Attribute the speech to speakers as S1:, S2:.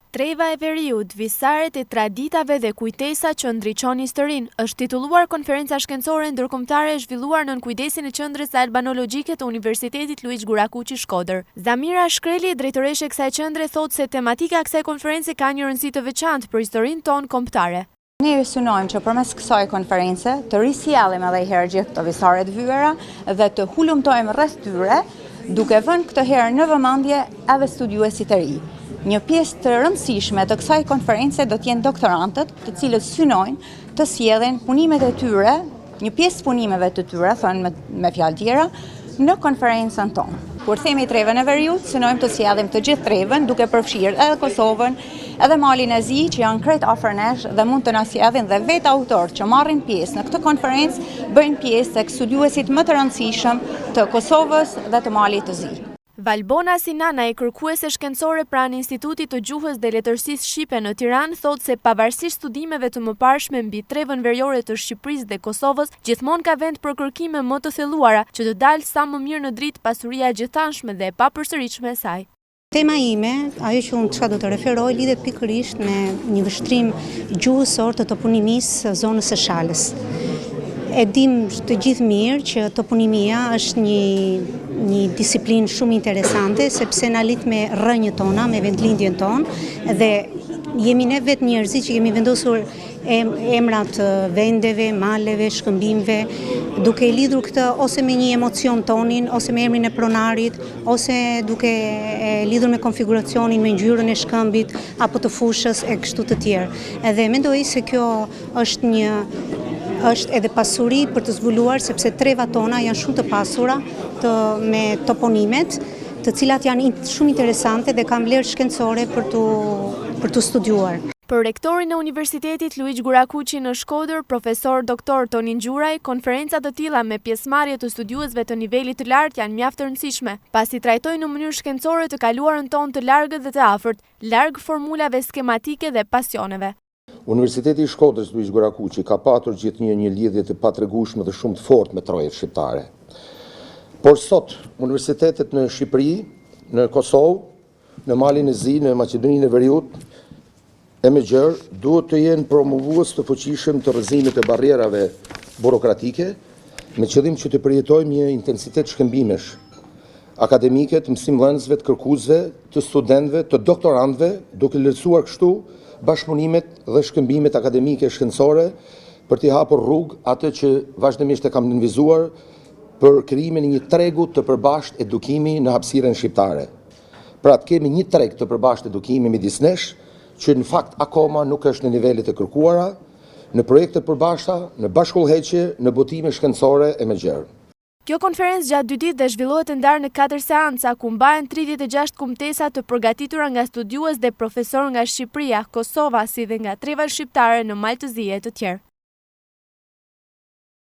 S1: Treva e veriut, visaret e traditave dhe kujtesa që ndriçon historinë, është titulluar konferenca shkencore ndërkombëtare e zhvilluar nën kujdesin e qendrës albanologjike të Universitetit Luiq Gurakuqi Shkodër. Zamira Shkreli, drejtoresha e kësaj qendre, thotë se tematika e kësaj konference ka një rëndësi të veçantë për historinë tonë kombëtare.
S2: Ne synojmë që përmes kësaj konference të risjellim edhe herë gjithë këto visare të vyera dhe të hulumtojmë rreth tyre, duke vënë këtë herë në vëmendje edhe studiuesit e ri. Një pjesë të rëndësishme të kësaj konference do t'jenë doktorantët, të cilët synojnë të sjellin punimet e tyre, një pjesë punimeve të tyre, thonë me fjalë tjera, në konferencën tonë. Kur themi Trevën e veriut, synojmë të sjellim të gjithë Trevën, duke përfshirë edhe Kosovën, edhe Malin e Zi, që janë krejt afër nesh dhe mund të na sjellin dhe vetë autorët që marrin pjesë në këtë konferencë bëjnë pjesë tek studiuesit më të rëndësishëm të Kosovës dhe të Malit të Zi.
S1: Valbona Sinana, e kërkuese shkencore pranë Institutit të Gjuhës dhe Letërsisë Shqipe në Tiranë, thotë se pavarësisht studimeve të mëparshme mbi Trevën veriore të Shqipërisë dhe Kosovës, gjithmonë ka vend për kërkime më të thelluara që të dalë sa më mirë në dritë pasuria e gjithanshme dhe e papërsëritshme e saj.
S3: Tema ime, ajo që unë çka do të referoj, lidhet pikërisht me një vështrim gjuhësor të toponimisë zonës së Shalës. E dim të gjithë mirë që toponimia është një disiplinë shumë interesante, sepse na lidh me rrënjët tona, me vendlindjen tonë, dhe jemi ne vetë njerëzit që kemi vendosur emrat vendeve, maleve, shkëmbimeve, duke lidhur këtë ose me një emocion tonin, ose me emrin e pronarit, ose duke lidhur me konfiguracionin, me ngjyrën e shkëmbit, apo të fushës e kështu të tjerë. Edhe mendoj se kjo është edhe pasuri për të zbuluar, sepse trevat tona janë shumë të pasura me toponimet, të cilat janë shumë interesante dhe kanë vlerë shkencore për të studiuar.
S1: Për rektorin e Universitetit Luiq Gurakuqi në Shkodër, profesor dr. Tonin Gjuraj, konferenca të tilla me pjesëmarrje të studiuesve të nivelit të lartë janë mjaft të rëndësishme, pasi trajtojnë në mënyrë shkencore të kaluarën tonë të largët dhe të afërt, larg formulave skematike dhe pasioneve.
S4: Universiteti i Shkodrës Luiq Gurakuqi ka patur gjithnjë një lidhje të patregueshme dhe shumë të fortë me trojet shqiptare. Por sot, universitetet në Shqipëri, në Kosovë, në Malin e Zi, në Maqedoninë e Veriut e me gjërë, duhet të jenë promovues të fuqishëm të rrëzimit të barrierave burokratike, me qëllim që të përjetojmë një intensitet shkëmbimesh akademike të mësimdhënësve, të kërkuesve, të studentëve, të doktorantëve, duke lehtësuar kështu bashkëpunimet dhe shkëmbimet akademike shkencore për t'i hapur rrugë atë që vazhdimisht e kam nënvizuar për krijimin e një tregu të përbashkët edukimi në hapësirën shqiptare. Pra të kemi një treg të përbashkët edukimi midis nesh, që në fakt akoma nuk është në nivelet e kërkuara, në projekte të përbashkëta, në bashkëkollëheqje, në botime shkencore e me gjërë.
S1: Kjo konferencë gjatë 2 ditë dhe zhvillohet ndarë në 4 seanca, ku mbahen 36 kumtesa të përgatitura nga studiues dhe profesor nga Shqipëria, Kosova, si dhe nga treva shqiptare në Malë të Zi e të tjerë.